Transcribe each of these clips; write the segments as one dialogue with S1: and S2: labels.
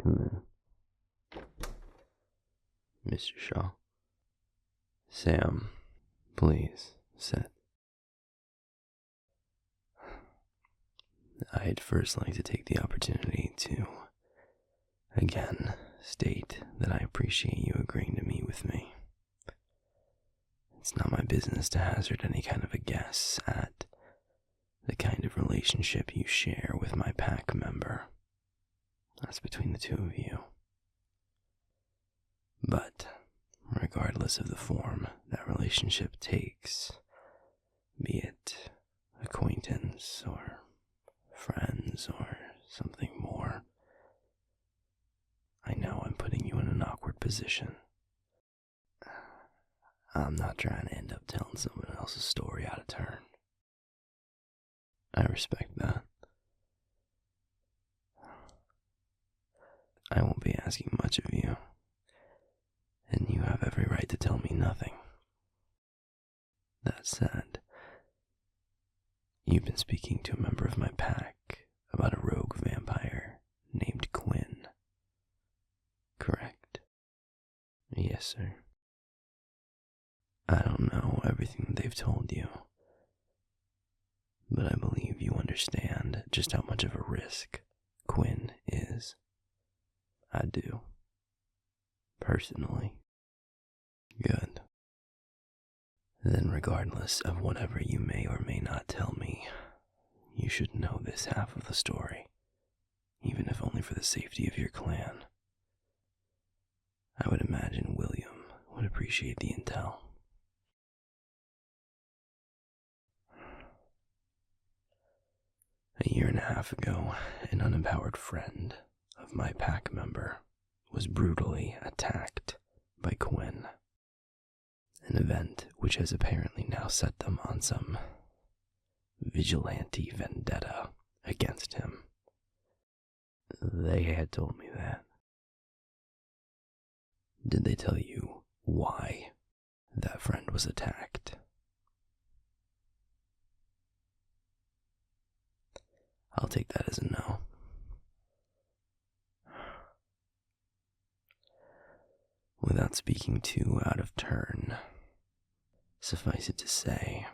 S1: Come in, Mr. Shaw. Sam, please, sit. I'd first like to take the opportunity to, again, state that I appreciate you agreeing to meet with me. It's not my business to hazard any kind of a guess at the kind of relationship you share with my pack member. That's between the two of you. But, regardless of the form that relationship takes, be it acquaintance or friends or something more, I know I'm putting you in an awkward position. I'm not trying to end up telling someone else's story out of turn. I respect that. I won't be asking much of you, and you have every right to tell me nothing. That said, you've been speaking to a member of my pack about a rogue vampire named Quinn. Correct? Yes, sir. I don't know everything that they've told you, but I believe you understand just how much of a risk Quinn is. I do. Personally. Good. Then regardless of whatever you may or may not tell me, you should know this half of the story, even if only for the safety of your clan. I would imagine William would appreciate the intel. A year and a half ago, an unempowered friend of my pack member was brutally attacked by Quinn, an event which has apparently now set them on some vigilante vendetta against him. They had told me that. Did they tell you why that friend was attacked? I'll take that as a no. Without speaking too out of turn, suffice it to say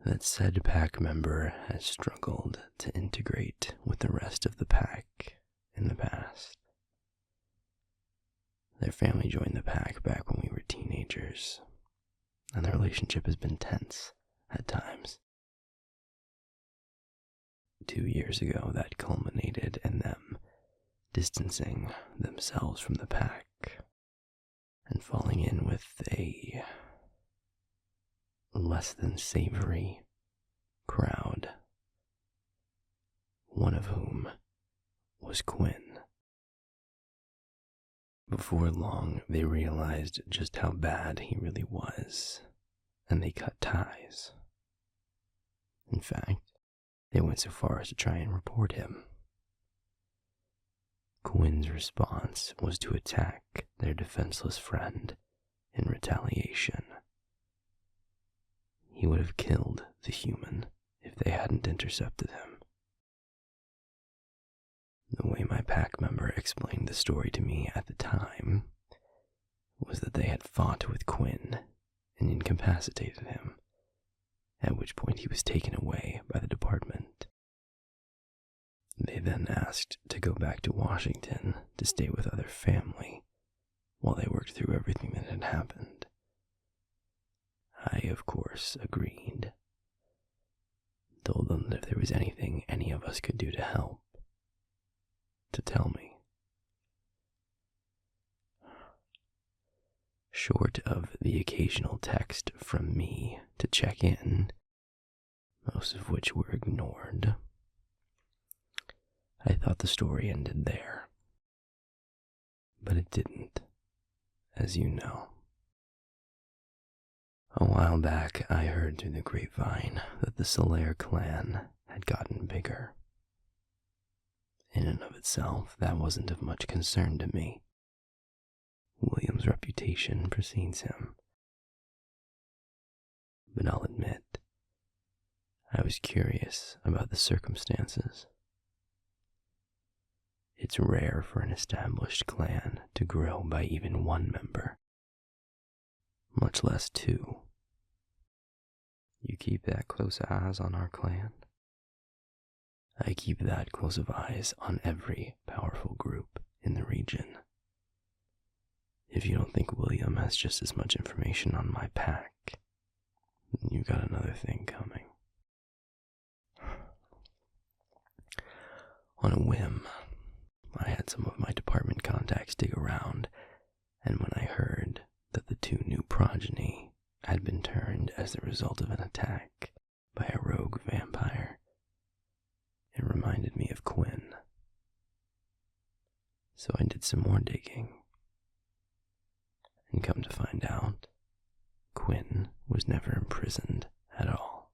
S1: that said pack member has struggled to integrate with the rest of the pack in the past. Their family joined the pack back when we were teenagers, and their relationship has been tense at times. 2 years ago, that culminated in them distancing themselves from the pack and falling in with a less than savory crowd, one of whom was Quinn. Before long, they realized just how bad he really was, and they cut ties. In fact, they went so far as to try and report him. Quinn's response was to attack their defenseless friend in retaliation. He would have killed the human if they hadn't intercepted him. The way my pack member explained the story to me at the time was that they had fought with Quinn and incapacitated him, at which point he was taken away by the department. They then asked to go back to Washington to stay with other family while they worked through everything that had happened. I, of course, agreed. Told them that if there was anything any of us could do to help, to tell me. Short of the occasional text from me to check in, most of which were ignored, I thought the story ended there. But it didn't, as you know. A while back, I heard through the grapevine that the Solaire clan had gotten bigger. In and of itself, that wasn't of much concern to me. William's reputation precedes him. But I'll admit, I was curious about the circumstances. It's rare for an established clan to grow by even one member, much less two. You keep that close eyes on our clan? I keep that close of eyes on every powerful group in the region. If you don't think William has just as much information on my pack, you've got another thing coming. On a whim, I had some of my department contacts dig around, and when I heard that the two new progeny had been turned as the result of an attack by a rogue vampire, it reminded me of Quinn. So I did some more digging, and come to find out, Quinn was never imprisoned at all.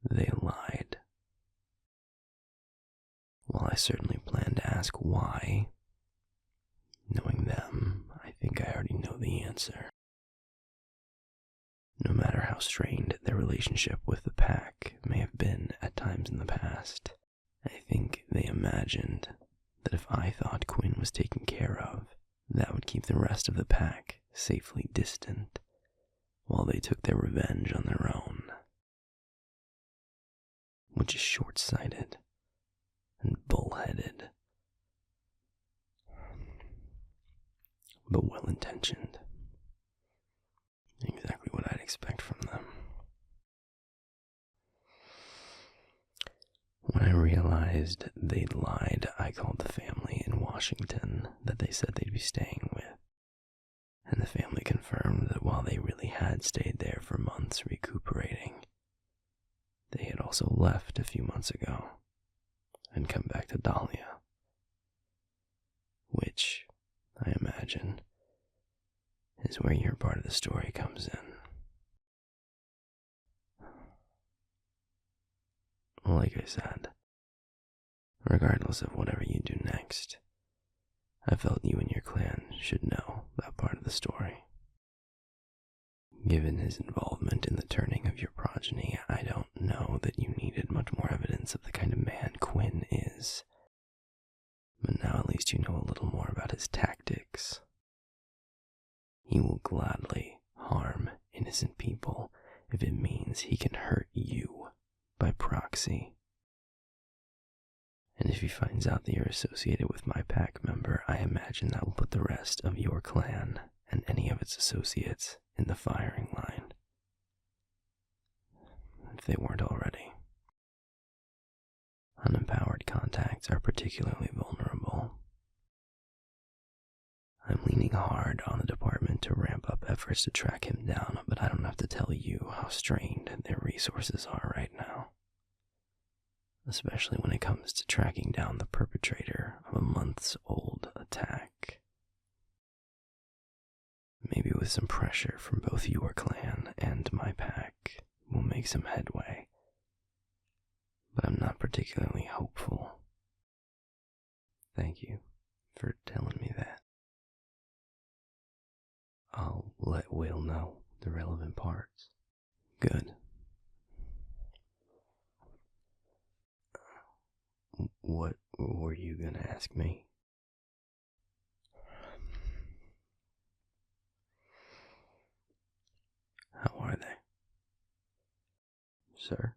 S1: They lied. While I certainly plan to ask why, knowing them, I think I already know the answer. No matter how strained their relationship with the pack may have been at times in the past, I think they imagined that if I thought Quinn was taken care of, that would keep the rest of the pack safely distant, while they took their revenge on their own. Which is short-sighted and bullheaded, but well-intentioned. Exactly what I'd expect from them. When I realized they'd lied, I called the family in Washington that they said they'd be staying with, and the family confirmed that while they really had stayed there for months recuperating, they had also left a few months ago and come back to Dahlia, which, I imagine, is where your part of the story comes in. Like I said, regardless of whatever you do next, I felt you and your clan should know that part of the story. Given his involvement in the turning of your progeny, I don't know that you needed much more evidence of the kind of man Quinn is. But now at least you know a little more about his tactics. He will gladly harm innocent people if it means he can hurt you by proxy. And if he finds out that you're associated with my pack member, I imagine that will put the rest of your clan and any of its associates in the firing line, if they weren't already. Unempowered contacts are particularly vulnerable. I'm leaning hard on the department to ramp up efforts to track him down, but I don't have to tell you how strained their resources are right now, especially when it comes to tracking down the perpetrator of a months-old attack. Maybe with some pressure from both your clan and my pack, we'll make some headway, but I'm not particularly hopeful. Thank you for telling me that. I'll let Will know the relevant parts. Good. What were you gonna ask me? How are they? Sir?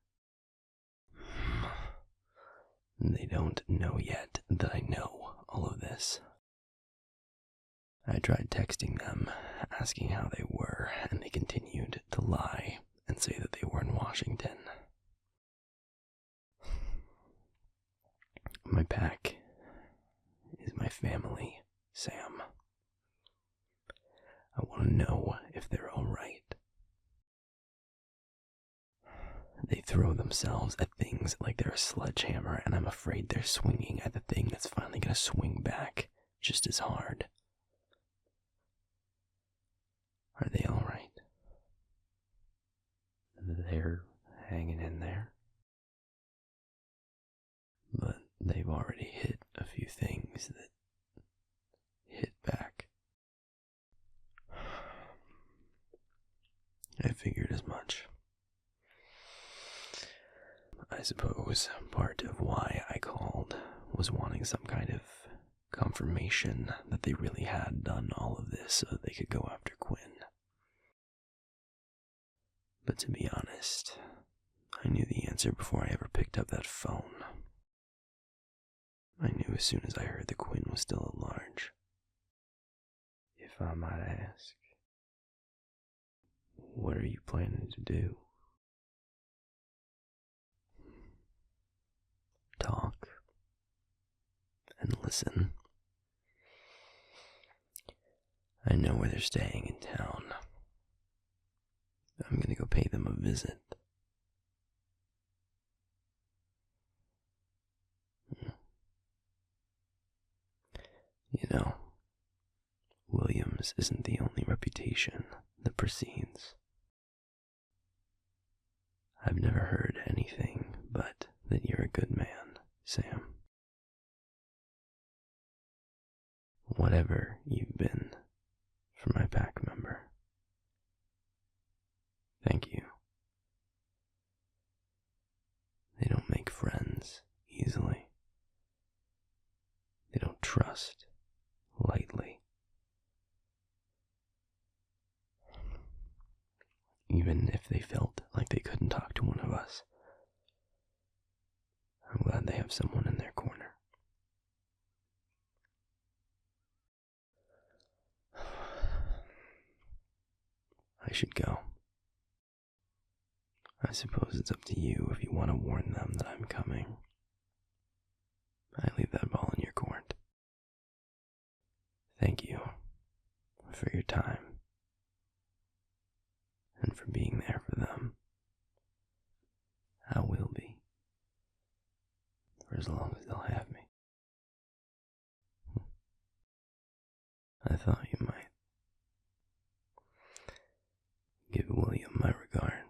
S1: They don't know yet that I know all of this. I tried texting them, asking how they were, and they continued to lie and say that they were in Washington. My pack is my family, Sam. I want to know if they're all right. They throw themselves at things like they're a sledgehammer, and I'm afraid they're swinging at the thing that's finally going to swing back just as hard. Are they all right? They're hanging in there. But they've already hit a few things that hit back. I figured as much. I suppose part of why I called was wanting wanting some kind of confirmation that they really had done all of this so that they could go after Quinn. But to be honest, I knew the answer before I ever picked up that phone. I knew as soon as I heard that Quinn was still at large. If I might ask, what are you planning to do? Talk and listen. I know where they're staying in town. I'm gonna go pay them a visit. You know, Williams isn't the only reputation that precedes. I've never heard anything but that you're a good man, Sam. Whatever you've been for my pack member. Thank you. They don't make friends easily. They don't trust lightly. Even if they felt like they couldn't talk to one of us, I'm glad they have someone in their corner. I should go. I suppose it's up to you if you want to warn them that I'm coming. I leave that ball in your court. Thank you for your time and for being there for them. I will be, for as long as they'll have me. I thought you might. Give William my regards.